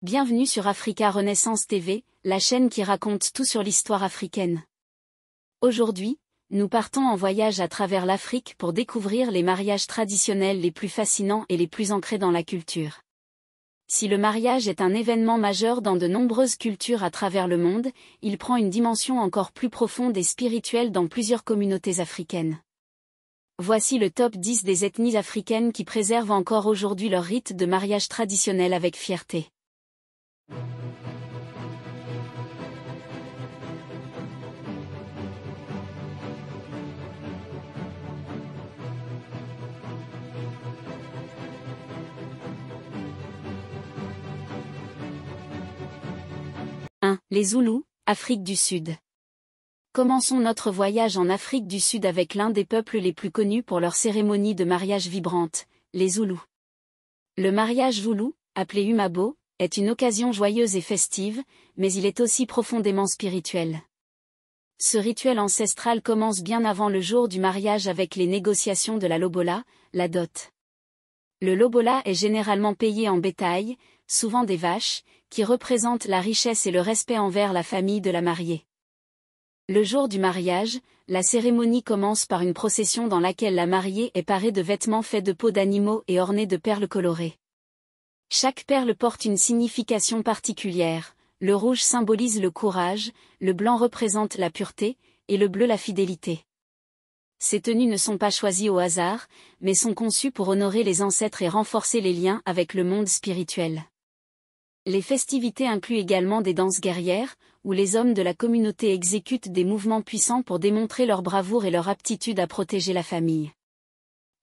Bienvenue sur Africa Renaissance TV, la chaîne qui raconte tout sur l'histoire africaine. Aujourd'hui, nous partons en voyage à travers l'Afrique pour découvrir les mariages traditionnels les plus fascinants et les plus ancrés dans la culture. Si le mariage est un événement majeur dans de nombreuses cultures à travers le monde, il prend une dimension encore plus profonde et spirituelle dans plusieurs communautés africaines. Voici le top 10 des ethnies africaines qui préservent encore aujourd'hui leurs rites de mariage traditionnels avec fierté. Les Zoulous, Afrique du Sud. Commençons notre voyage en Afrique du Sud avec l'un des peuples les plus connus pour leurs cérémonies de mariage vibrantes, les Zoulous. Le mariage zoulou, appelé Umabo, est une occasion joyeuse et festive, mais il est aussi profondément spirituel. Ce rituel ancestral commence bien avant le jour du mariage avec les négociations de la lobola, la dot. Le lobola est généralement payé en bétail, souvent des vaches, qui représentent la richesse et le respect envers la famille de la mariée. Le jour du mariage, la cérémonie commence par une procession dans laquelle la mariée est parée de vêtements faits de peaux d'animaux et ornés de perles colorées. Chaque perle porte une signification particulière, le rouge symbolise le courage, le blanc représente la pureté, et le bleu la fidélité. Ces tenues ne sont pas choisies au hasard, mais sont conçues pour honorer les ancêtres et renforcer les liens avec le monde spirituel. Les festivités incluent également des danses guerrières, où les hommes de la communauté exécutent des mouvements puissants pour démontrer leur bravoure et leur aptitude à protéger la famille.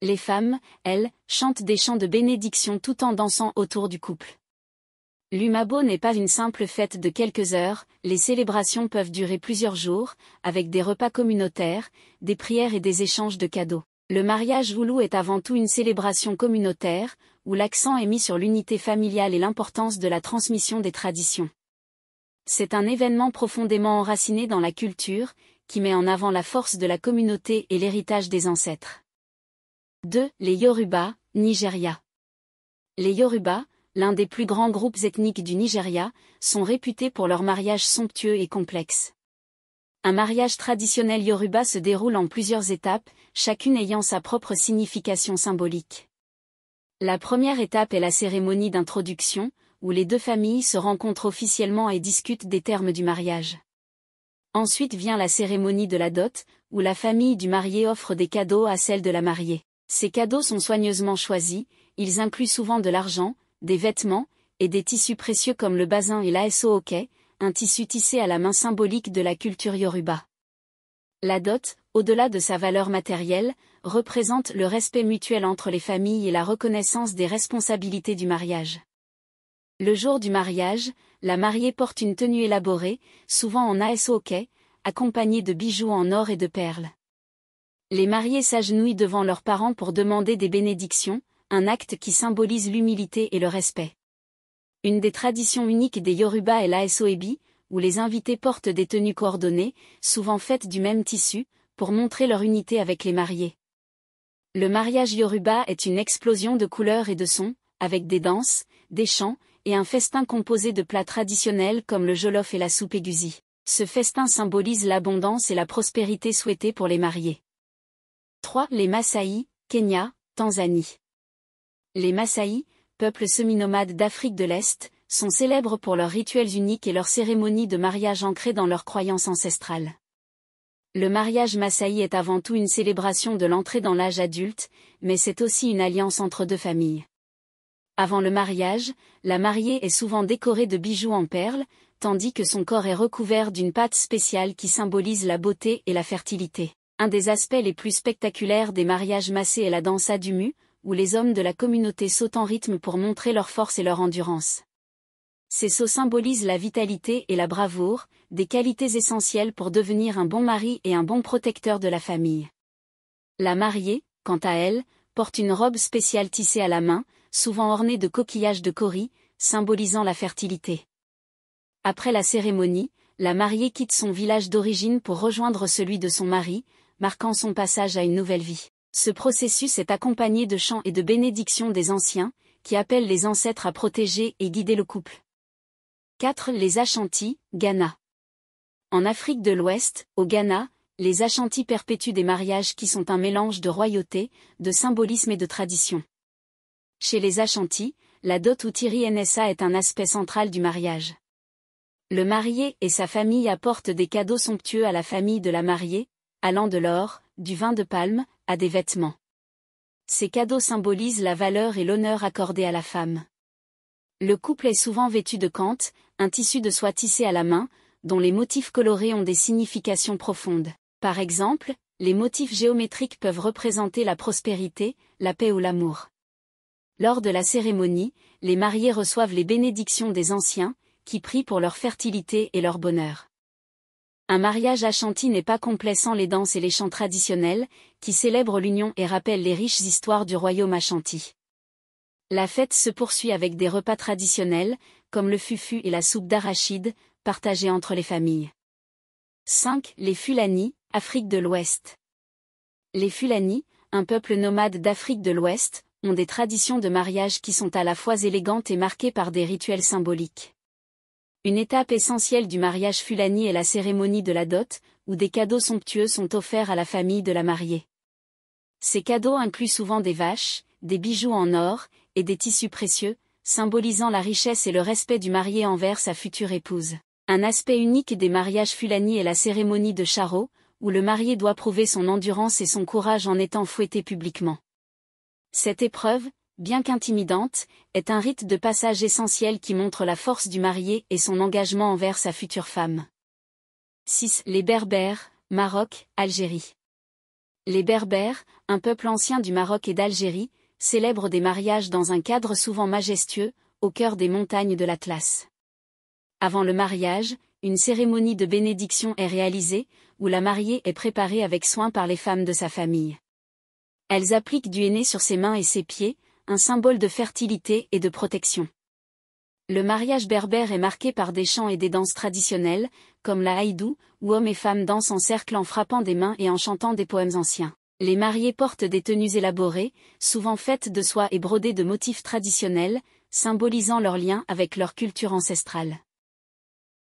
Les femmes, elles, chantent des chants de bénédiction tout en dansant autour du couple. L'Umabo n'est pas une simple fête de quelques heures, les célébrations peuvent durer plusieurs jours, avec des repas communautaires, des prières et des échanges de cadeaux. Le mariage zoulou est avant tout une célébration communautaire, où l'accent est mis sur l'unité familiale et l'importance de la transmission des traditions. C'est un événement profondément enraciné dans la culture, qui met en avant la force de la communauté et l'héritage des ancêtres. 2. Les Yoruba, Nigeria. Les Yoruba, l'un des plus grands groupes ethniques du Nigeria, sont réputés pour leur mariage somptueux et complexe. Un mariage traditionnel Yoruba se déroule en plusieurs étapes, chacune ayant sa propre signification symbolique. La première étape est la cérémonie d'introduction, où les deux familles se rencontrent officiellement et discutent des termes du mariage. Ensuite vient la cérémonie de la dot, où la famille du marié offre des cadeaux à celle de la mariée. Ces cadeaux sont soigneusement choisis, ils incluent souvent de l'argent, des vêtements, et des tissus précieux comme le basin et l'Aso-oke, un tissu tissé à la main symbolique de la culture Yoruba. La dot, au-delà de sa valeur matérielle, représente le respect mutuel entre les familles et la reconnaissance des responsabilités du mariage. Le jour du mariage, la mariée porte une tenue élaborée, souvent en Aso-oke, accompagnée de bijoux en or et de perles. Les mariés s'agenouillent devant leurs parents pour demander des bénédictions, un acte qui symbolise l'humilité et le respect. Une des traditions uniques des Yoruba est l'Aso-ebi, où les invités portent des tenues coordonnées, souvent faites du même tissu, pour montrer leur unité avec les mariés. Le mariage Yoruba est une explosion de couleurs et de sons, avec des danses, des chants, et un festin composé de plats traditionnels comme le jollof et la soupe égusi. Ce festin symbolise l'abondance et la prospérité souhaitée pour les mariés. 3. Les Maasai, Kenya, Tanzanie. Les Maasai, peuple semi-nomade d'Afrique de l'Est, sont célèbres pour leurs rituels uniques et leurs cérémonies de mariage ancrées dans leurs croyances ancestrales. Le mariage Maasai est avant tout une célébration de l'entrée dans l'âge adulte, mais c'est aussi une alliance entre deux familles. Avant le mariage, la mariée est souvent décorée de bijoux en perles, tandis que son corps est recouvert d'une pâte spéciale qui symbolise la beauté et la fertilité. Un des aspects les plus spectaculaires des mariages massés est la danse adumu, où les hommes de la communauté sautent en rythme pour montrer leur force et leur endurance. Ces sauts symbolisent la vitalité et la bravoure, des qualités essentielles pour devenir un bon mari et un bon protecteur de la famille. La mariée, quant à elle, porte une robe spéciale tissée à la main, souvent ornée de coquillages de cori, symbolisant la fertilité. Après la cérémonie, la mariée quitte son village d'origine pour rejoindre celui de son mari, marquant son passage à une nouvelle vie. Ce processus est accompagné de chants et de bénédictions des anciens, qui appellent les ancêtres à protéger et guider le couple. 4. Les Ashanti, Ghana. En Afrique de l'Ouest, au Ghana, les Ashanti perpétuent des mariages qui sont un mélange de royauté, de symbolisme et de tradition. Chez les Ashanti, la dot ou tiri nsa est un aspect central du mariage. Le marié et sa famille apportent des cadeaux somptueux à la famille de la mariée, allant de l'or, du vin de palme, à des vêtements. Ces cadeaux symbolisent la valeur et l'honneur accordés à la femme. Le couple est souvent vêtu de kante, un tissu de soie tissé à la main, dont les motifs colorés ont des significations profondes. Par exemple, les motifs géométriques peuvent représenter la prospérité, la paix ou l'amour. Lors de la cérémonie, les mariés reçoivent les bénédictions des anciens, qui prient pour leur fertilité et leur bonheur. Un mariage ashanti n'est pas complet sans les danses et les chants traditionnels, qui célèbrent l'union et rappellent les riches histoires du royaume ashanti. La fête se poursuit avec des repas traditionnels, comme le fufu et la soupe d'arachide, partagés entre les familles. 5. Les Fulani, Afrique de l'Ouest. Les Fulani, un peuple nomade d'Afrique de l'Ouest, ont des traditions de mariage qui sont à la fois élégantes et marquées par des rituels symboliques. Une étape essentielle du mariage Fulani est la cérémonie de la dot, où des cadeaux somptueux sont offerts à la famille de la mariée. Ces cadeaux incluent souvent des vaches, des bijoux en or, et des tissus précieux, symbolisant la richesse et le respect du marié envers sa future épouse. Un aspect unique des mariages Fulani est la cérémonie de Charo, où le marié doit prouver son endurance et son courage en étant fouetté publiquement. Cette épreuve, bien qu'intimidante, est un rite de passage essentiel qui montre la force du marié et son engagement envers sa future femme. 6. Les Berbères, Maroc, Algérie. Les Berbères, un peuple ancien du Maroc et d'Algérie, célèbrent des mariages dans un cadre souvent majestueux, au cœur des montagnes de l'Atlas. Avant le mariage, une cérémonie de bénédiction est réalisée, où la mariée est préparée avec soin par les femmes de sa famille. Elles appliquent du henné sur ses mains et ses pieds, un symbole de fertilité et de protection. Le mariage berbère est marqué par des chants et des danses traditionnelles, comme la haïdou, où hommes et femmes dansent en cercle en frappant des mains et en chantant des poèmes anciens. Les mariés portent des tenues élaborées, souvent faites de soie et brodées de motifs traditionnels, symbolisant leur lien avec leur culture ancestrale.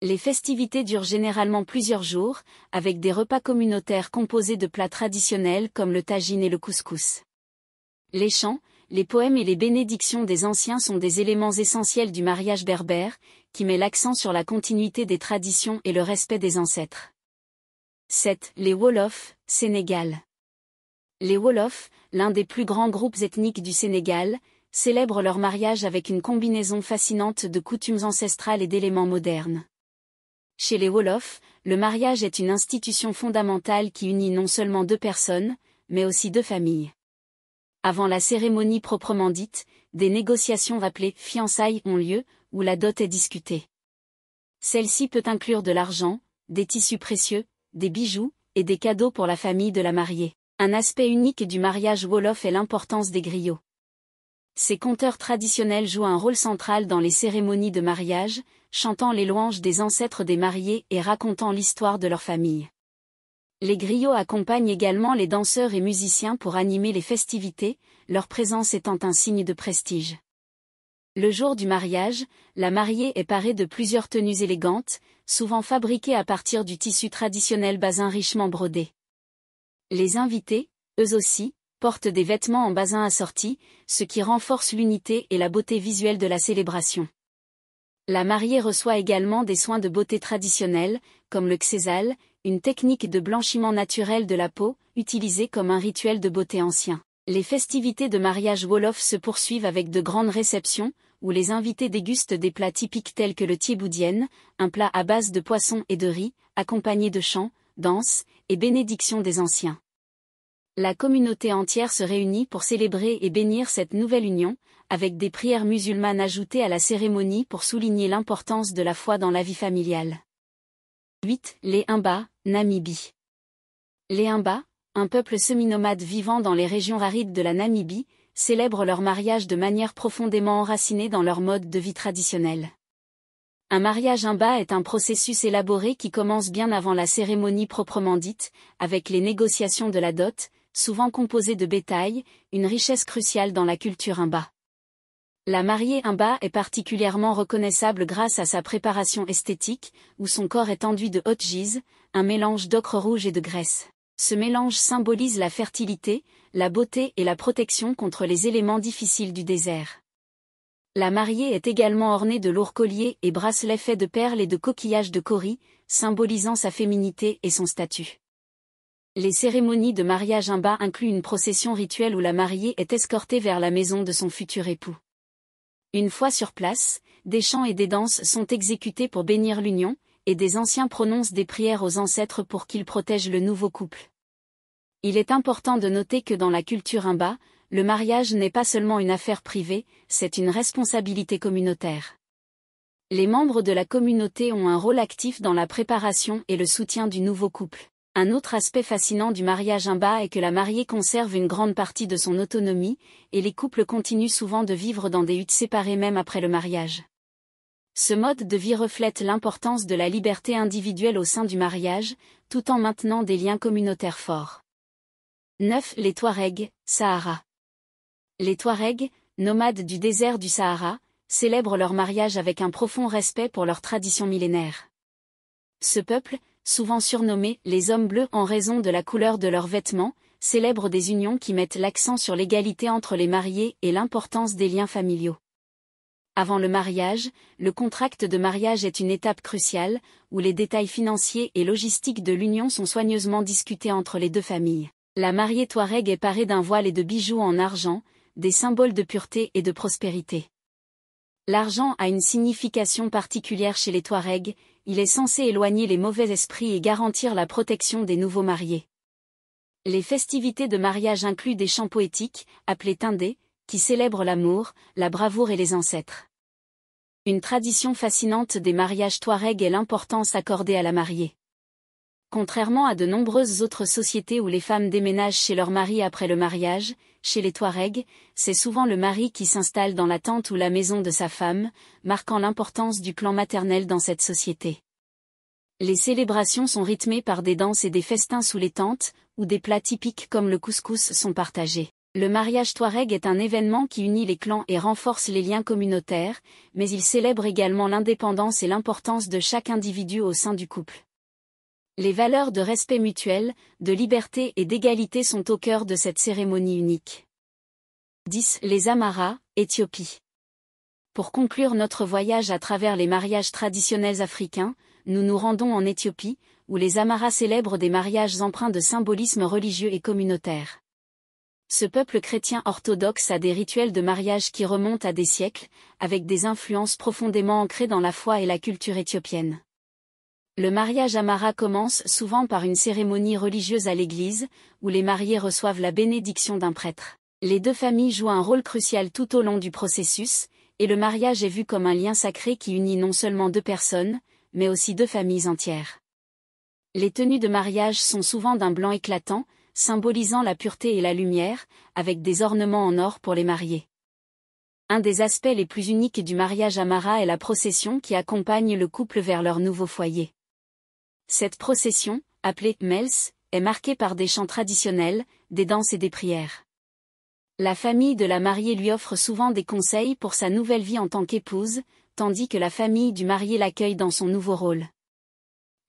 Les festivités durent généralement plusieurs jours, avec des repas communautaires composés de plats traditionnels comme le tagine et le couscous. Les chants, les poèmes et les bénédictions des anciens sont des éléments essentiels du mariage berbère, qui met l'accent sur la continuité des traditions et le respect des ancêtres. 7. Les Wolofs, Sénégal. Les Wolofs, l'un des plus grands groupes ethniques du Sénégal, célèbrent leur mariage avec une combinaison fascinante de coutumes ancestrales et d'éléments modernes. Chez les Wolofs, le mariage est une institution fondamentale qui unit non seulement deux personnes, mais aussi deux familles. Avant la cérémonie proprement dite, des négociations appelées fiançailles ont lieu, où la dot est discutée. Celle-ci peut inclure de l'argent, des tissus précieux, des bijoux, et des cadeaux pour la famille de la mariée. Un aspect unique du mariage Wolof est l'importance des griots. Ces conteurs traditionnels jouent un rôle central dans les cérémonies de mariage, chantant les louanges des ancêtres des mariés et racontant l'histoire de leur famille. Les griots accompagnent également les danseurs et musiciens pour animer les festivités, leur présence étant un signe de prestige. Le jour du mariage, la mariée est parée de plusieurs tenues élégantes, souvent fabriquées à partir du tissu traditionnel basin richement brodé. Les invités, eux aussi, portent des vêtements en basin assortis, ce qui renforce l'unité et la beauté visuelle de la célébration. La mariée reçoit également des soins de beauté traditionnels, comme le xésal, une technique de blanchiment naturel de la peau, utilisée comme un rituel de beauté ancien. Les festivités de mariage Wolof se poursuivent avec de grandes réceptions, où les invités dégustent des plats typiques tels que le thiéboudienne, un plat à base de poisson et de riz, accompagné de chants, danses et bénédictions des anciens. La communauté entière se réunit pour célébrer et bénir cette nouvelle union, avec des prières musulmanes ajoutées à la cérémonie pour souligner l'importance de la foi dans la vie familiale. 8. Les Himba, Namibie. Les Himba, un peuple semi-nomade vivant dans les régions arides de la Namibie, célèbrent leur mariage de manière profondément enracinée dans leur mode de vie traditionnel. Un mariage Himba est un processus élaboré qui commence bien avant la cérémonie proprement dite, avec les négociations de la dot, souvent composée de bétail, une richesse cruciale dans la culture Himba. La mariée Imba est particulièrement reconnaissable grâce à sa préparation esthétique, où son corps est enduit de hot giz, un mélange d'ocre rouge et de graisse. Ce mélange symbolise la fertilité, la beauté et la protection contre les éléments difficiles du désert. La mariée est également ornée de lourds colliers et bracelets faits de perles et de coquillages de cauris, symbolisant sa féminité et son statut. Les cérémonies de mariage Imba incluent une procession rituelle où la mariée est escortée vers la maison de son futur époux. Une fois sur place, des chants et des danses sont exécutés pour bénir l'union, et des anciens prononcent des prières aux ancêtres pour qu'ils protègent le nouveau couple. Il est important de noter que dans la culture Imba, le mariage n'est pas seulement une affaire privée, c'est une responsabilité communautaire. Les membres de la communauté ont un rôle actif dans la préparation et le soutien du nouveau couple. Un autre aspect fascinant du mariage Imba est que la mariée conserve une grande partie de son autonomie, et les couples continuent souvent de vivre dans des huttes séparées même après le mariage. Ce mode de vie reflète l'importance de la liberté individuelle au sein du mariage, tout en maintenant des liens communautaires forts. 9. Les Touaregs, Sahara. Les Touaregs, nomades du désert du Sahara, célèbrent leur mariage avec un profond respect pour leurs traditions millénaires. Ce peuple, souvent surnommé les hommes bleus en raison de la couleur de leurs vêtements, célèbre des unions qui mettent l'accent sur l'égalité entre les mariés et l'importance des liens familiaux. Avant le mariage, le contract de mariage est une étape cruciale, où les détails financiers et logistiques de l'union sont soigneusement discutés entre les deux familles. La mariée Touareg est parée d'un voile et de bijoux en argent, des symboles de pureté et de prospérité. L'argent a une signification particulière chez les Touaregs, il est censé éloigner les mauvais esprits et garantir la protection des nouveaux mariés. Les festivités de mariage incluent des chants poétiques, appelés tindés, qui célèbrent l'amour, la bravoure et les ancêtres. Une tradition fascinante des mariages Touaregs est l'importance accordée à la mariée. Contrairement à de nombreuses autres sociétés où les femmes déménagent chez leur mari après le mariage, chez les Touaregs, c'est souvent le mari qui s'installe dans la tente ou la maison de sa femme, marquant l'importance du clan maternel dans cette société. Les célébrations sont rythmées par des danses et des festins sous les tentes, où des plats typiques comme le couscous sont partagés. Le mariage Touareg est un événement qui unit les clans et renforce les liens communautaires, mais il célèbre également l'indépendance et l'importance de chaque individu au sein du couple. Les valeurs de respect mutuel, de liberté et d'égalité sont au cœur de cette cérémonie unique. 10. Les Amaras, Éthiopie. Pour conclure notre voyage à travers les mariages traditionnels africains, nous nous rendons en Éthiopie, où les Amaras célèbrent des mariages empreints de symbolisme religieux et communautaire. Ce peuple chrétien orthodoxe a des rituels de mariage qui remontent à des siècles, avec des influences profondément ancrées dans la foi et la culture éthiopienne. Le mariage Amara commence souvent par une cérémonie religieuse à l'église, où les mariés reçoivent la bénédiction d'un prêtre. Les deux familles jouent un rôle crucial tout au long du processus, et le mariage est vu comme un lien sacré qui unit non seulement deux personnes, mais aussi deux familles entières. Les tenues de mariage sont souvent d'un blanc éclatant, symbolisant la pureté et la lumière, avec des ornements en or pour les mariés. Un des aspects les plus uniques du mariage Amara est la procession qui accompagne le couple vers leur nouveau foyer. Cette procession, appelée Mels, est marquée par des chants traditionnels, des danses et des prières. La famille de la mariée lui offre souvent des conseils pour sa nouvelle vie en tant qu'épouse, tandis que la famille du marié l'accueille dans son nouveau rôle.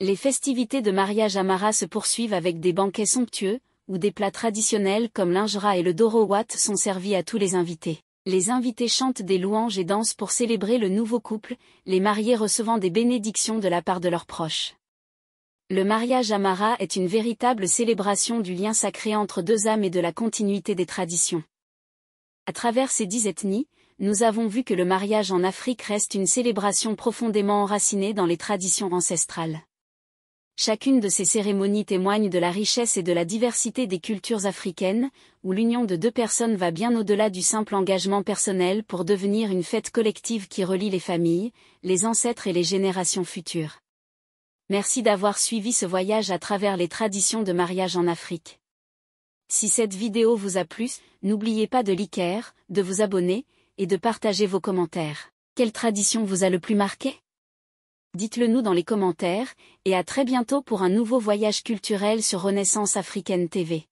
Les festivités de mariage Amara se poursuivent avec des banquets somptueux, où des plats traditionnels comme l'injera et le dorowat sont servis à tous les invités. Les invités chantent des louanges et dansent pour célébrer le nouveau couple, les mariés recevant des bénédictions de la part de leurs proches. Le mariage Amara est une véritable célébration du lien sacré entre deux âmes et de la continuité des traditions. À travers ces 10 ethnies, nous avons vu que le mariage en Afrique reste une célébration profondément enracinée dans les traditions ancestrales. Chacune de ces cérémonies témoigne de la richesse et de la diversité des cultures africaines, où l'union de deux personnes va bien au-delà du simple engagement personnel pour devenir une fête collective qui relie les familles, les ancêtres et les générations futures. Merci d'avoir suivi ce voyage à travers les traditions de mariage en Afrique. Si cette vidéo vous a plu, n'oubliez pas de liker, de vous abonner, et de partager vos commentaires. Quelle tradition vous a le plus marqué? Dites-le nous dans les commentaires, et à très bientôt pour un nouveau voyage culturel sur Renaissance Africaine TV.